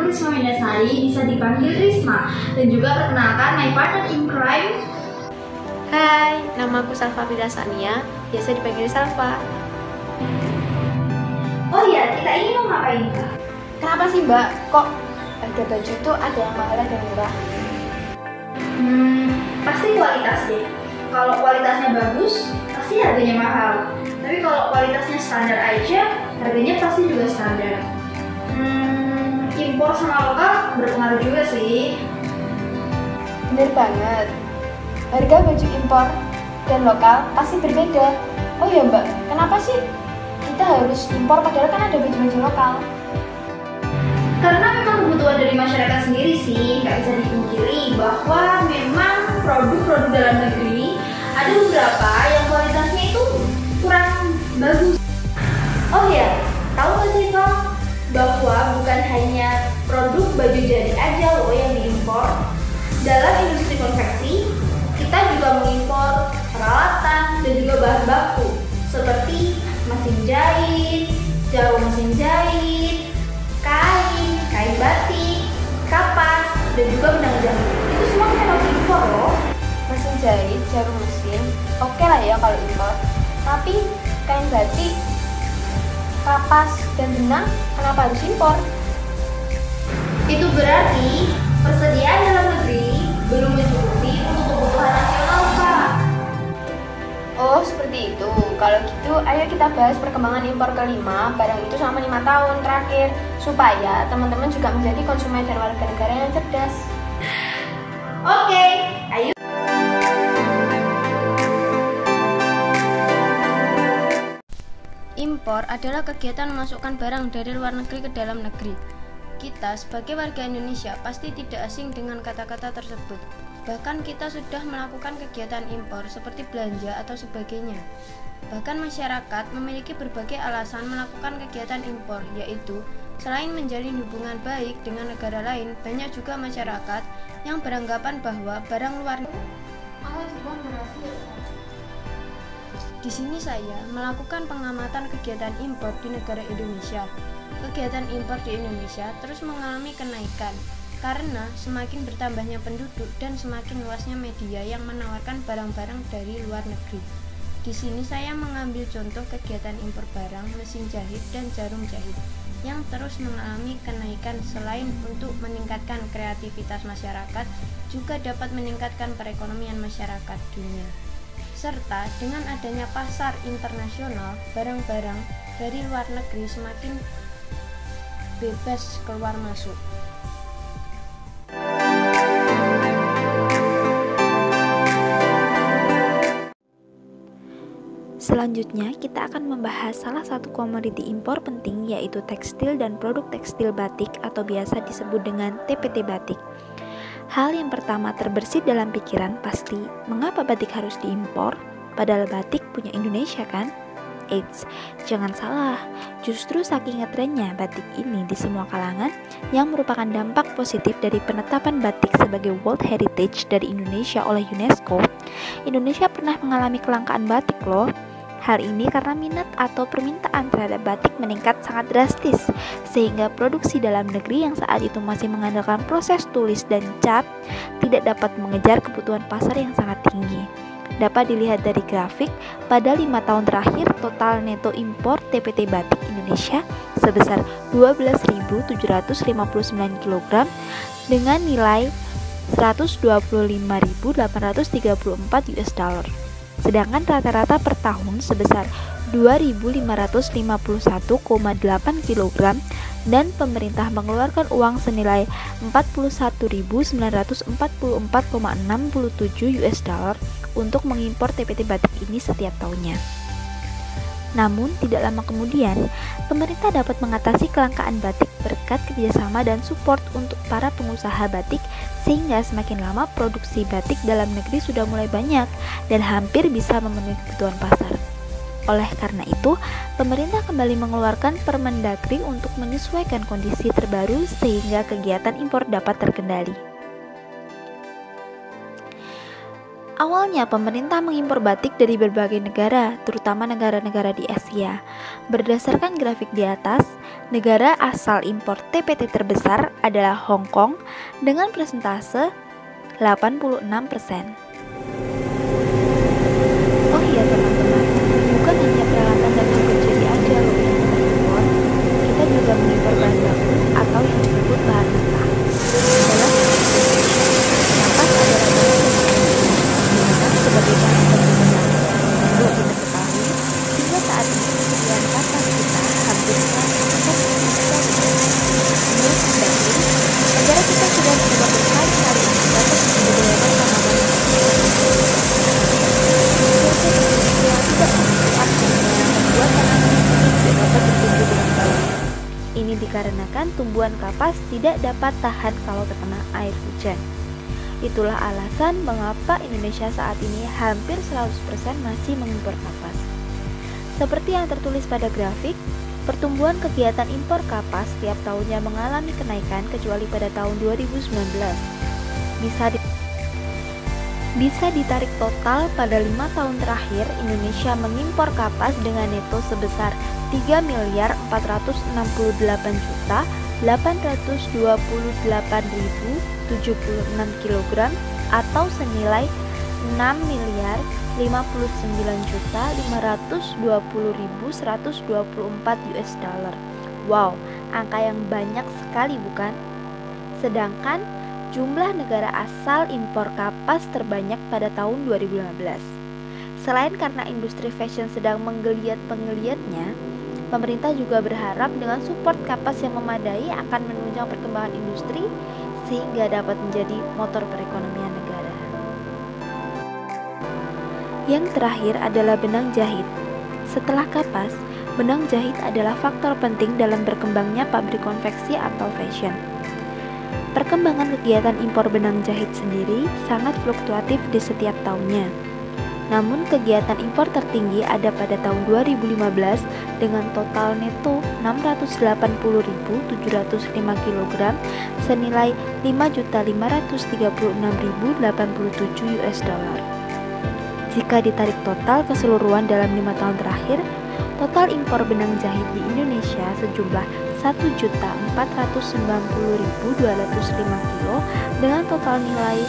Risma Winasari, bisa dipanggil Risma. Dan juga perkenalkan my partner in crime. Hai, nama aku Salva Vidasania, biasa dipanggil Salva. Oh iya, kita ini mau ngapain, Kak? Kenapa sih Mbak, kok harga baju itu ada yang mahal dan murah? Pasti kualitas deh. Kalau kualitasnya bagus, pasti harganya mahal. Tapi kalau kualitasnya standar aja, harganya pasti juga standar. Impor sama lokal berpengaruh juga sih. Bener banget. Harga baju impor dan lokal pasti berbeda. Oh ya Mbak, kenapa sih kita harus impor padahal kan ada baju-baju lokal? Karena memang kebutuhan dari masyarakat sendiri sih, nggak bisa dipungkiri bahwa memang produk-produk dalam negeri ada beberapa yang kualitasnya itu kurang bagus. Oh ya, tahu nggak sih Kak, bahwa bukan hanya produk baju jadi aja loh yang diimpor. Dalam industri konveksi, kita juga mengimpor peralatan dan juga bahan baku seperti mesin jahit, jarum mesin jahit, kain batik, kapas, dan juga benang jahit. Itu semua kita harus impor loh. Mesin jahit, jarum mesin, oke lah ya kalau impor. Tapi kain batik, kapas, dan benang kenapa harus impor? Itu berarti persediaan dalam negeri belum mencukupi untuk kebutuhan nasional, Kak. Oh seperti itu. Kalau gitu ayo kita bahas perkembangan impor kelima barang itu selama 5 tahun terakhir, supaya teman-teman juga menjadi konsumen dan warga negara yang cerdas. Oke, ayo. Impor adalah kegiatan memasukkan barang dari luar negeri ke dalam negeri. Kita sebagai warga Indonesia pasti tidak asing dengan kata-kata tersebut. Bahkan kita sudah melakukan kegiatan impor seperti belanja atau sebagainya. Bahkan masyarakat memiliki berbagai alasan melakukan kegiatan impor, yaitu selain menjalin hubungan baik dengan negara lain, banyak juga masyarakat yang beranggapan bahwa barang luar negeri. Di sini saya melakukan pengamatan kegiatan impor di negara Indonesia. Kegiatan impor di Indonesia terus mengalami kenaikan karena semakin bertambahnya penduduk dan semakin luasnya media yang menawarkan barang-barang dari luar negeri. Di sini saya mengambil contoh kegiatan impor barang, mesin jahit, dan jarum jahit yang terus mengalami kenaikan. Selain untuk meningkatkan kreativitas masyarakat, juga dapat meningkatkan perekonomian masyarakat dunia. Serta dengan adanya pasar internasional, barang-barang dari luar negeri semakin bebas keluar masuk. Selanjutnya, kita akan membahas salah satu komoditi impor penting, yaitu tekstil dan produk tekstil batik atau biasa disebut dengan TPT batik. Hal yang pertama terbersit dalam pikiran pasti, mengapa batik harus diimpor? Padahal batik punya Indonesia kan? Eits, jangan salah, justru saking ngetrennya batik ini di semua kalangan yang merupakan dampak positif dari penetapan batik sebagai World Heritage dari Indonesia oleh UNESCO, Indonesia pernah mengalami kelangkaan batik loh. Hal ini karena minat atau permintaan terhadap batik meningkat sangat drastis, sehingga produksi dalam negeri yang saat itu masih mengandalkan proses tulis dan cap tidak dapat mengejar kebutuhan pasar yang sangat tinggi. Dapat dilihat dari grafik, pada 5 tahun terakhir total neto impor TPT batik Indonesia sebesar 12.759 kg dengan nilai 125.834 US dollar. Sedangkan rata-rata per tahun sebesar 2.551,8 kg dan pemerintah mengeluarkan uang senilai 41.944,67 US dollar untuk mengimpor TPT batik ini setiap tahunnya. Namun, tidak lama kemudian, pemerintah dapat mengatasi kelangkaan batik berkat kerjasama dan support untuk para pengusaha batik, sehingga semakin lama produksi batik dalam negeri sudah mulai banyak dan hampir bisa memenuhi kebutuhan pasar. Oleh karena itu, pemerintah kembali mengeluarkan Permendagri untuk menyesuaikan kondisi terbaru sehingga kegiatan impor dapat terkendali. Awalnya pemerintah mengimpor batik dari berbagai negara, terutama negara-negara di Asia. Berdasarkan grafik di atas, negara asal impor TPT terbesar adalah Hong Kong dengan persentase 86%. Oh iya teman-teman, bukan hanya peralatan dan harga jadi aja loh yang kita impor, kita juga mengimpor bahan baku atau yang disebut bahan mentah. Dalam kapas adalah bahan yang sebagai bahan pembuatan. Perlu kita ketahui, hingga saat ini kebutuhan kapas kita hampir 100% menurut Mendagri, negara kita sudah mencoba berkali-kali dapat menjadi tanaman ini dikarenakan tumbuhan kapas tidak dapat tahan kalau terkena air hujan. Itulah alasan mengapa Indonesia saat ini hampir 100% masih mengimpor kapas. Seperti yang tertulis pada grafik, pertumbuhan kegiatan impor kapas setiap tahunnya mengalami kenaikan kecuali pada tahun 2019. Bisa ditarik total pada 5 tahun terakhir, Indonesia mengimpor kapas dengan neto sebesar 3.468.828.076 kg atau senilai 6.059.520.124 US dollar. Wow, angka yang banyak sekali bukan? Sedangkan jumlah negara asal impor kapas terbanyak pada tahun 2015. Selain karena industri fashion sedang menggeliat-penggeliatnya, pemerintah juga berharap dengan support kapas yang memadai akan menunjang perkembangan industri sehingga dapat menjadi motor perekonomian negara. Yang terakhir adalah benang jahit. Setelah kapas, benang jahit adalah faktor penting dalam berkembangnya pabrik konveksi atau fashion. Perkembangan kegiatan impor benang jahit sendiri sangat fluktuatif di setiap tahunnya. Namun kegiatan impor tertinggi ada pada tahun 2015 dengan total neto 680.705 kg senilai 5.536.087 US dollar. Jika ditarik total keseluruhan dalam 5 tahun terakhir, total impor benang jahit di Indonesia sejumlah 1.490.205 kilo dengan total nilai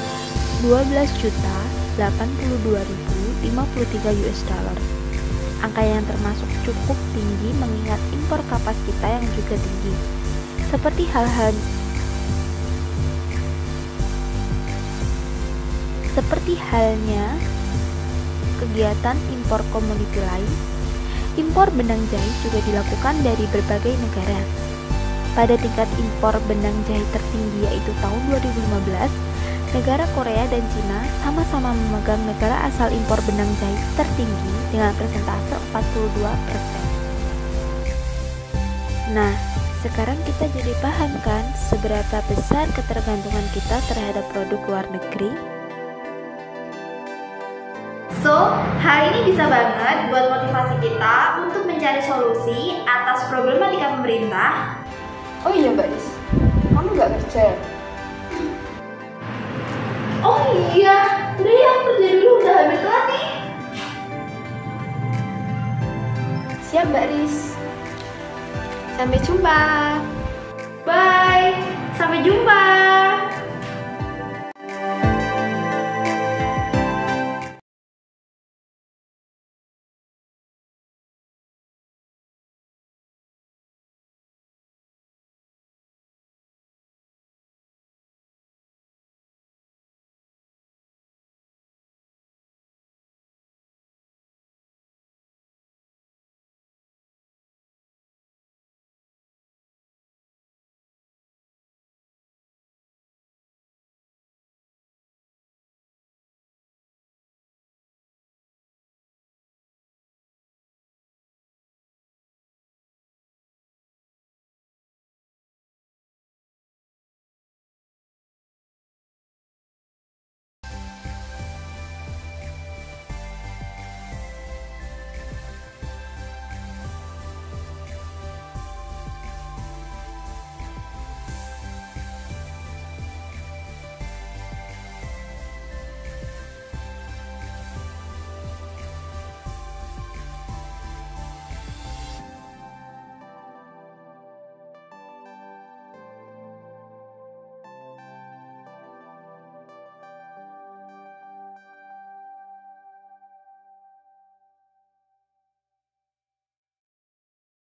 12.082.053 US dollar. Angka yang termasuk cukup tinggi mengingat impor kapas kita yang juga tinggi. Seperti halnya kegiatan impor komoditi lain, impor benang jahit juga dilakukan dari berbagai negara. Pada tingkat impor benang jahit tertinggi yaitu tahun 2015, negara Korea dan Cina sama-sama memegang negara asal impor benang jahit tertinggi dengan persentase 42%. Nah, sekarang kita jadi paham kan seberapa besar ketergantungan kita terhadap produk luar negeri? So, hari ini bisa banget buat motivasi kita untuk mencari solusi atas problematika pemerintah. Oh iya Mbak Is, kamu nggak kerja? Oh iya, udah ya kerja dulu, udah hampir telat nih. Siap Mbak Ris. Sampai jumpa. Bye, sampai jumpa.